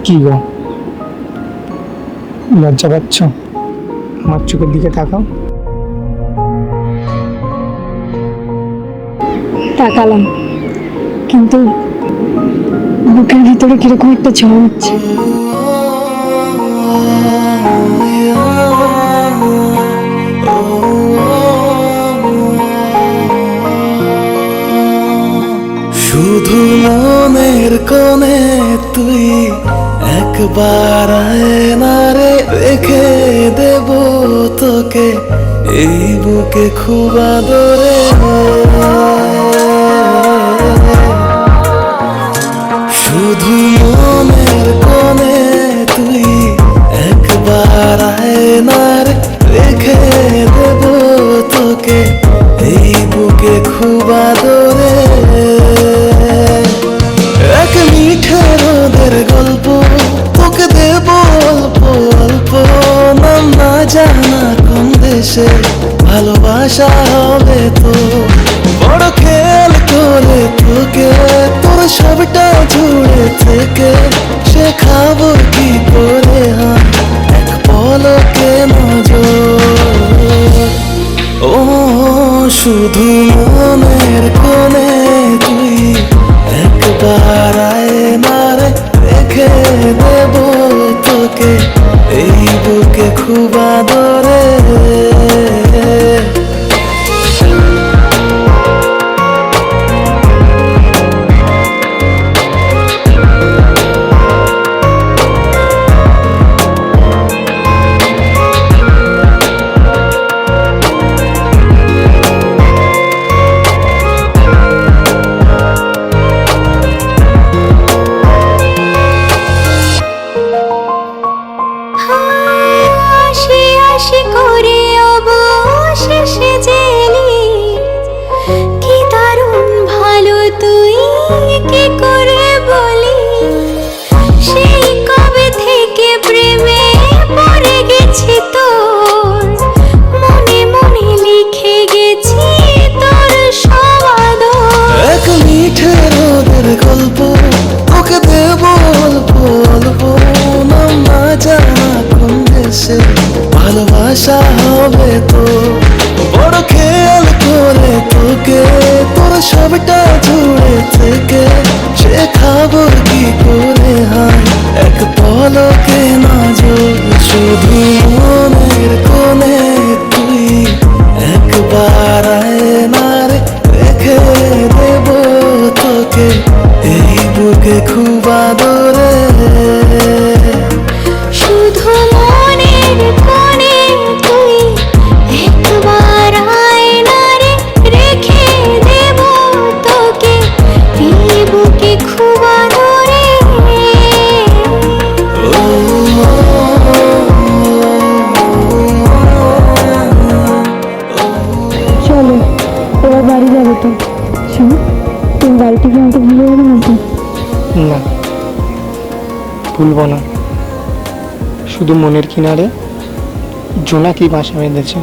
কি গো, লজ্জা পাচ্ছ? আমার চোখের দিকে তাকাও। তাকালাম, কিন্তু বুকের ভিতরে কিরকম একটা ঝড় হচ্ছে। শুধু মনের কোণে তুই একবার আয়নারে রেখে দেব তোকে এই বুকে খুব আদরে। শুধু মনের কোণে তুই একবার আয়নারে রেখে দেব তোকে এই বুকে খুব আদরে। এক মিঠে রোদের গল্প তোকে দেব অল্প অল্প, নাম না জানা কোন দেশে ভালোবাসা হবে তো। বড় খেল করে তোকে তোর সবটা জুড়ে থেকে শেখাবো কি করে হাত এক পলকে নজর। ও শুধু মনের কোণে তুই একবার আয়নারে রেখে দেব তোকে এই বুকে খুব আদরে। গল্প ওকে দেব অল্প অল্প, নাম না জানা কোন দেশে ভালোবাসা হবে তো। বড় খেয়াল করে তোকে তোর সবটা জুড়ে থেকে শেখাবো কি করে হায় এক পলকে নজর। শুধু মনের কোণে তুই একবার আয়নারে রেখে দেব তোকে এই বুকে খুব আদরে। শুধু মনের কোণে তুই একবার আয়নারে রেখে দেব তোকে এই বুকে খুব আদরে। চলো এবার বাড়ি যাবো তো। শোনো, তুমি বাড়ি থেকে আমাকে ভুলে যাবে না তো? না, ভুলবো না। শুধু মনের কিনারে জোনাকি বাসা বেঁধেছে।